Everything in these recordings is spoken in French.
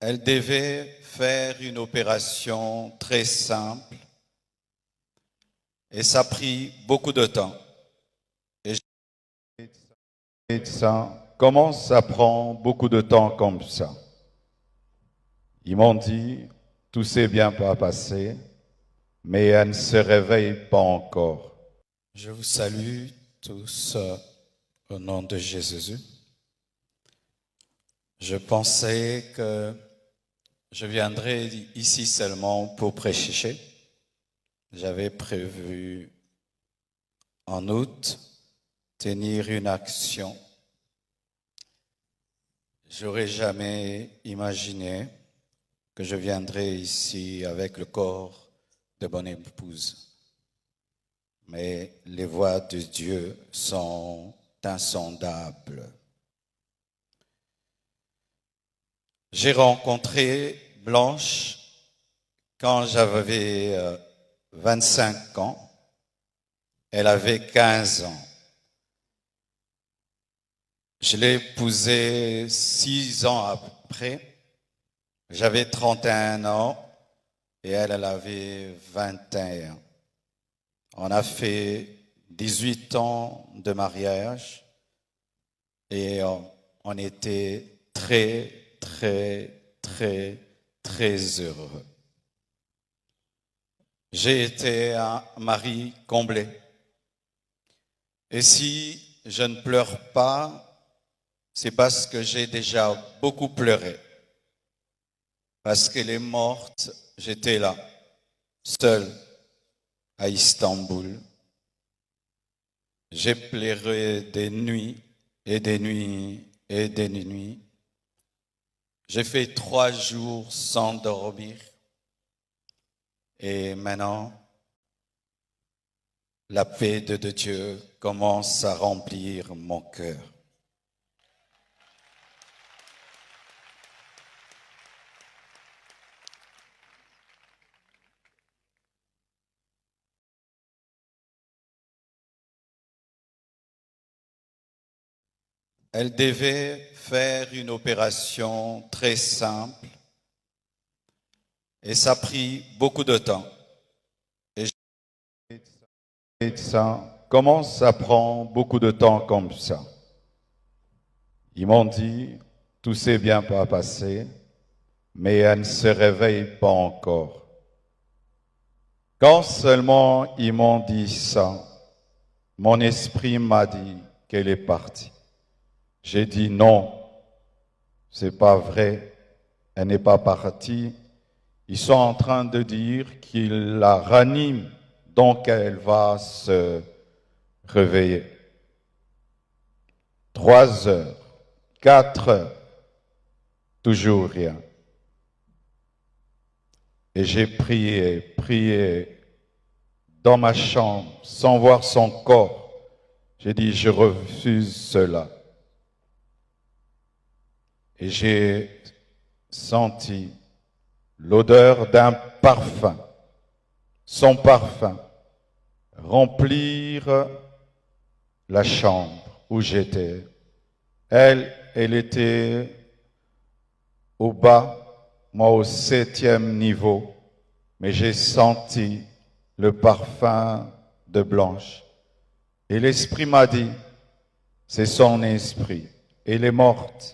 Elle devait faire une opération très simple et ça a pris beaucoup de temps. Et médecin, comment ça prend beaucoup de temps comme ça? Ils m'ont dit, tout s'est bien passé, mais elle ne se réveille pas encore. Je vous salue tous au nom de Jésus. Je pensais que je viendrais ici seulement pour prêcher. J'avais prévu en août tenir une action. J'aurais jamais imaginé que je viendrais ici avec le corps de bonne épouse. Mais les voies de Dieu sont insondables. J'ai rencontré Blanche quand j'avais 25 ans. Elle avait 15 ans. Je l'ai épousée 6 ans après. J'avais 31 ans et elle avait 21. On a fait 18 ans de mariage et on était très heureux. J'ai été un mari comblé. Et si je ne pleure pas, c'est parce que j'ai déjà beaucoup pleuré. Parce qu'elle est morte, j'étais là, seul, à Istanbul. J'ai pleuré des nuits et des nuits et des nuits. J'ai fait 3 jours sans dormir. Et maintenant, la paix de Dieu commence à remplir mon cœur. Elle devait faire une opération très simple et ça a pris beaucoup de temps. Et médecin, comment ça prend beaucoup de temps comme ça? Ils m'ont dit, tout s'est bien passé, mais elle ne se réveille pas encore. Quand seulement ils m'ont dit ça, mon esprit m'a dit qu'elle est partie. J'ai dit non, c'est pas vrai, elle n'est pas partie. Ils sont en train de dire qu'ils la raniment, donc elle va se réveiller. 3 heures, 4 heures, toujours rien. Et j'ai prié dans ma chambre, sans voir son corps. J'ai dit, je refuse cela. Et j'ai senti l'odeur d'un parfum, son parfum, remplir la chambre où j'étais. Elle était au bas, moi au 7e niveau, mais j'ai senti le parfum de Blanche. Et l'esprit m'a dit, c'est son esprit. Elle est morte.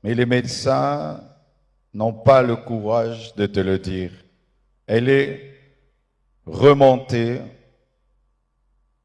Mais les médecins n'ont pas le courage de te le dire. Elle est remontée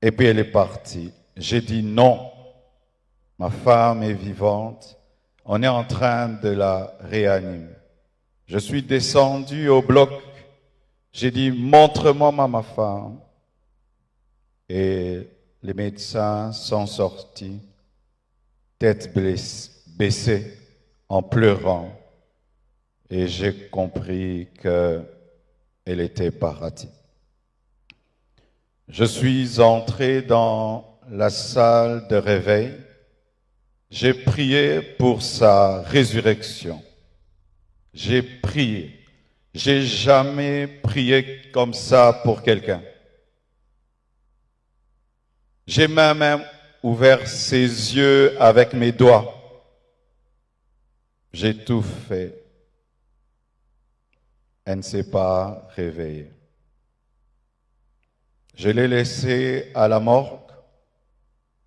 et puis elle est partie. J'ai dit non, ma femme est vivante, on est en train de la réanimer. Je suis descendu au bloc, j'ai dit montre-moi ma femme. Et les médecins sont sortis, tête baissée, en pleurant. Et j'ai compris qu'elle était partie. Je suis entré dans la salle de réveil. J'ai prié pour sa résurrection. J'ai prié. J'ai jamais prié comme ça pour quelqu'un. J'ai même ouvert ses yeux avec mes doigts. J'ai tout fait. elle ne s'est pas réveillée. Je l'ai laissée à la morgue.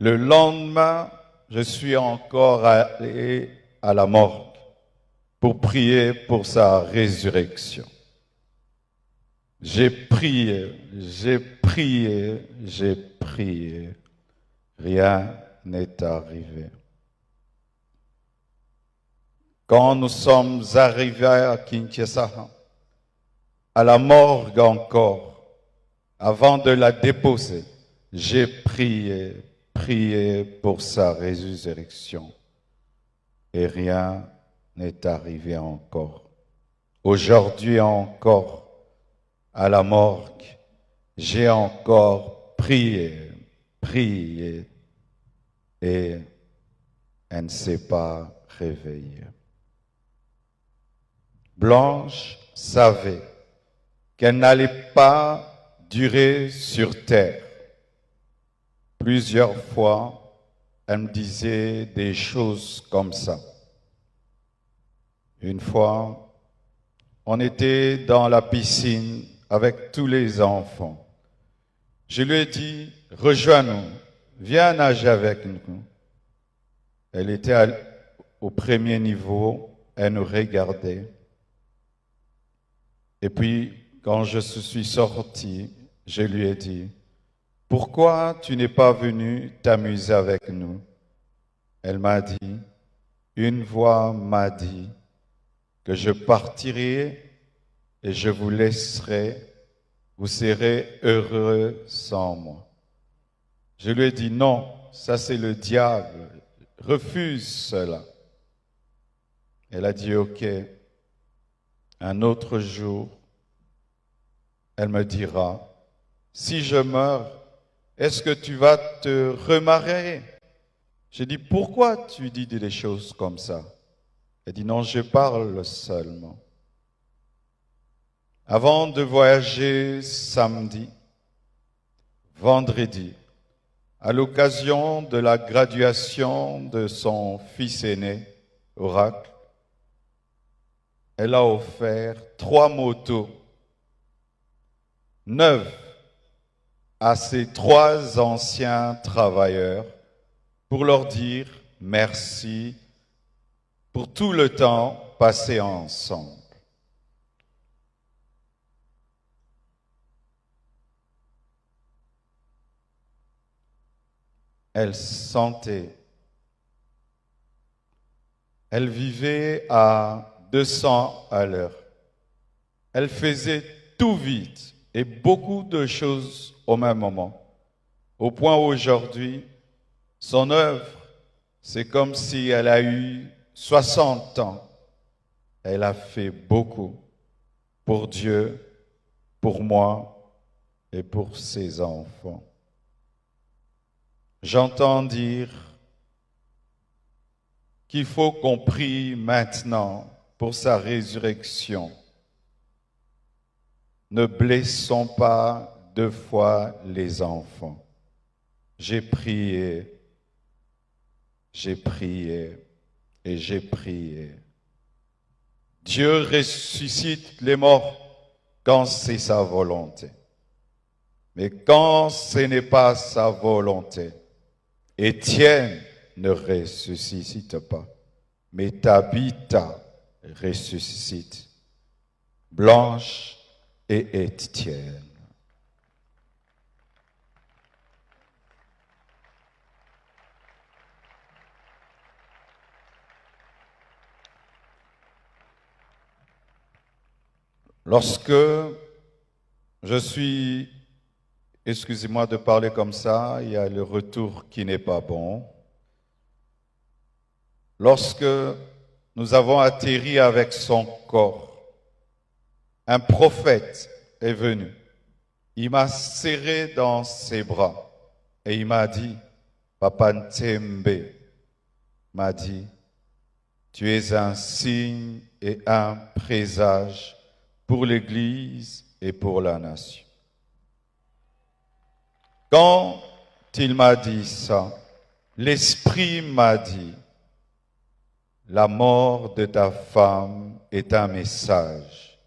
Le lendemain, je suis encore allé à la morgue pour prier pour sa résurrection. J'ai prié, j'ai prié, j'ai prié. Rien n'est arrivé. Quand nous sommes arrivés à Kinshasa, à la morgue encore, avant de la déposer, j'ai prié, prié pour sa résurrection. Et rien n'est arrivé encore. Aujourd'hui encore, à la morgue, j'ai encore prié, prié, et elle ne s'est pas réveillée. Blanche savait qu'elle n'allait pas durer sur terre. Plusieurs fois, elle me disait des choses comme ça. Une fois, on était dans la piscine avec tous les enfants. Je lui ai dit, rejoins-nous, viens nager avec nous. Elle était au premier niveau, elle nous regardait. Et puis, quand je suis sorti, je lui ai dit, pourquoi tu n'es pas venu t'amuser avec nous? Elle m'a dit, une voix m'a dit que je partirai et je vous laisserai, vous serez heureux sans moi. Je lui ai dit, non, ça c'est le diable, refuse cela. Elle a dit, ok, un autre jour, elle me dira, si je meurs, est-ce que tu vas te remarier? J'ai dit, pourquoi tu dis des choses comme ça? Elle dit, non, je parle seulement. Avant de voyager samedi, vendredi, à l'occasion de la graduation de son fils aîné, Oracle, elle a offert 3 motos neuves à ses 3 anciens travailleurs pour leur dire merci pour tout le temps passé ensemble. Elle sentait, elle vivait à 200 à l'heure. Elle faisait tout vite et beaucoup de choses au même moment. Au point où aujourd'hui, son œuvre, c'est comme si elle a eu 60 ans. Elle a fait beaucoup pour Dieu, pour moi et pour ses enfants. J'entends dire qu'il faut qu'on prie maintenant pour sa résurrection. Ne blessons pas 2 fois les enfants. J'ai prié et j'ai prié. Dieu ressuscite les morts quand c'est sa volonté. Mais quand ce n'est pas sa volonté, Étienne ne ressuscite pas, mais Tabitha ressuscite. Blanche et Étienne. Lorsque je suis, excusez-moi de parler comme ça, il y a le retour qui n'est pas bon. Lorsque nous avons atterri avec son corps, un prophète est venu. Il m'a serré dans ses bras et il m'a dit, Papa Ntembe m'a dit, tu es un signe et un présage pour l'Église et pour la nation. Quand il m'a dit ça, l'Esprit m'a dit, la mort de ta femme est un message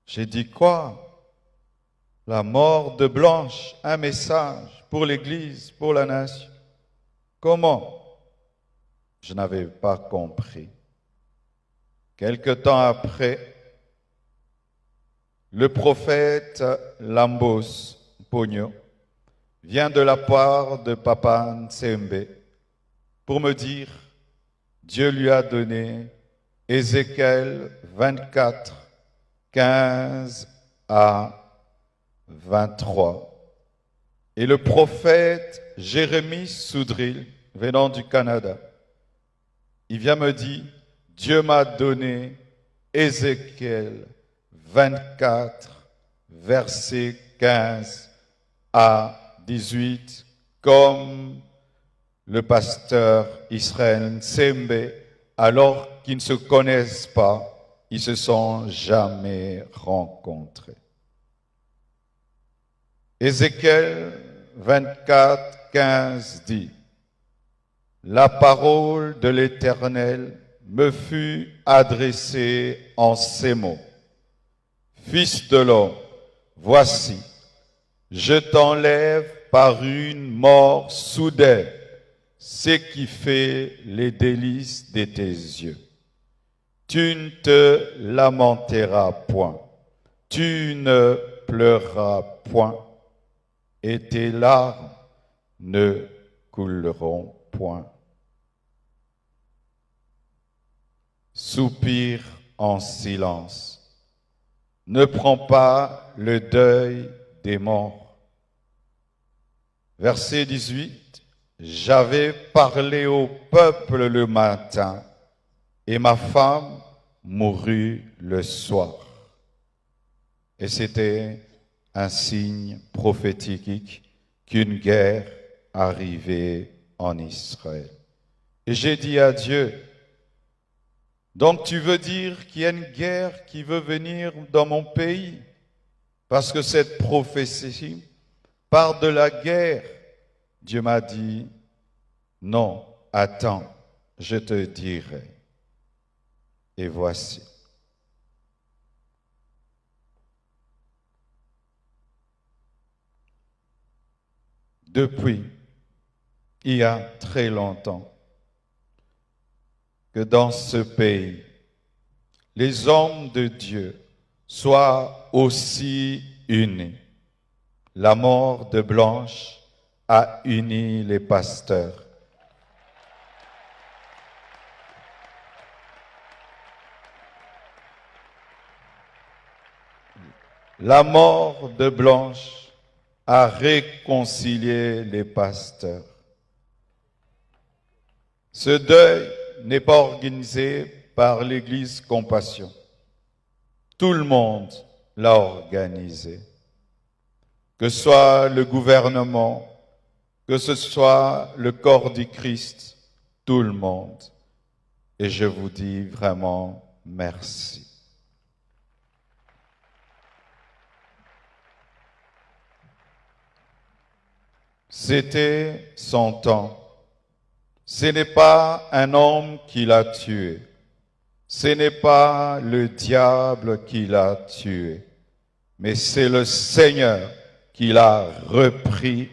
J'ai dit quoi? La mort de Blanche, un message pour l'Église, pour la nation. Comment? Je n'avais pas compris. Quelque temps après, le prophète Lambos Pogno vient de la part de Papa Nsembe pour me dire, Dieu lui a donné Ézéchiel 24, 15 à 23. Et le prophète Jérémie Soudril, venant du Canada, il vient me dire, Dieu m'a donné Ézéchiel 24, verset 15 à 18, comme le pasteur Israël Nsembe, alors qu'ils ne se connaissent pas, ils se sont jamais rencontrés. Ézéchiel 24, 15 dit, « La parole de l'Éternel me fut adressée en ces mots. Fils de l'homme, voici, je t'enlève par une mort soudaine, ce qui fait les délices de tes yeux. Tu ne te lamenteras point, tu ne pleureras point, et tes larmes ne couleront point. Soupire en silence. Ne prends pas le deuil des morts. Verset 18. J'avais parlé au peuple le matin, et ma femme mourut le soir. Et c'était un signe prophétique qu'une guerre arrivait en Israël. Et j'ai dit à Dieu, donc tu veux dire qu'il y a une guerre qui veut venir dans mon pays? Parce que cette prophétie part de la guerre. Dieu m'a dit, non, attends, je te dirai. Et voici. Depuis, il y a très longtemps, que dans ce pays, les hommes de Dieu soient aussi unis. La mort de Blanche a uni les pasteurs. La mort de Blanche a réconcilié les pasteurs. Ce deuil n'est pas organisé par l'Église Compassion. Tout le monde l'a organisé. Que ce soit le gouvernement, que ce soit le corps du Christ, tout le monde. Et je vous dis vraiment merci. C'était son temps. Ce n'est pas un homme qui l'a tué. Ce n'est pas le diable qui l'a tué. Mais c'est le Seigneur qui l'a repris,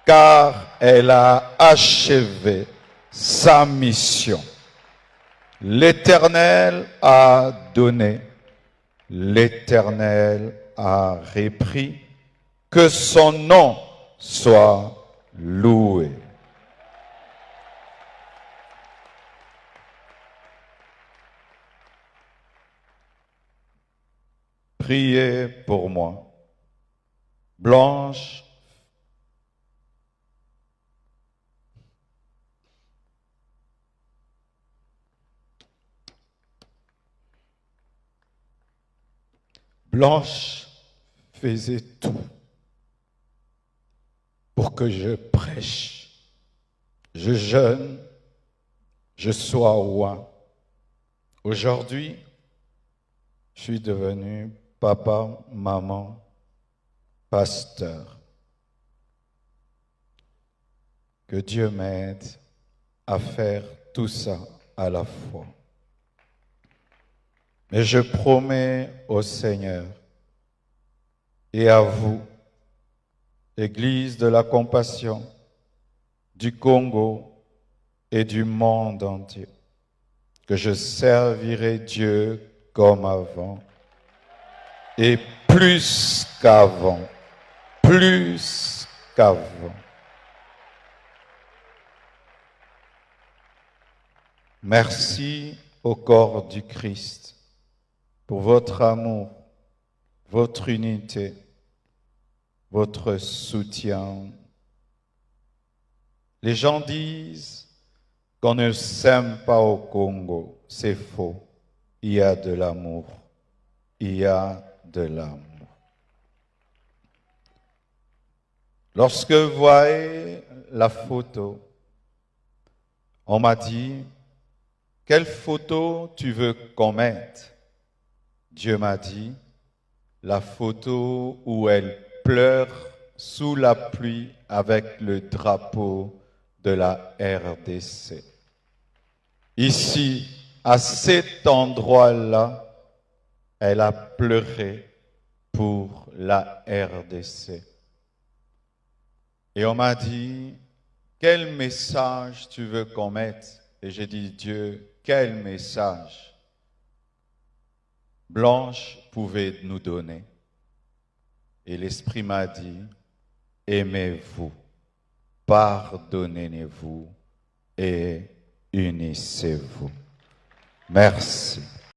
car elle a achevé sa mission. L'Éternel a donné, l'Éternel a repris, que son nom soit loué. Priez pour moi. Blanche faisait tout pour que je prêche, je jeûne, je sois roi. Aujourd'hui, je suis devenu papa, maman, pasteur. Que Dieu m'aide à faire tout ça à la fois. Mais je promets au Seigneur et à vous, Église de la Compassion du Congo et du monde entier, que je servirai Dieu comme avant et plus qu'avant, plus qu'avant. Merci au corps du Christ pour votre amour, votre unité, votre soutien. Les gens disent qu'on ne s'aime pas au Congo. C'est faux. Il y a de l'amour. Il y a de l'amour. Lorsque vous voyez la photo, on m'a dit, quelle photo tu veux qu'on mette? Dieu m'a dit, la photo où elle pleure sous la pluie avec le drapeau de la RDC. Ici, à cet endroit-là, elle a pleuré pour la RDC. Et on m'a dit, quel message tu veux qu'on mette? Et j'ai dit, Dieu, quel message Blanche pouvait nous donner? Et l'Esprit m'a dit, aimez-vous, pardonnez-vous et unissez-vous. Merci.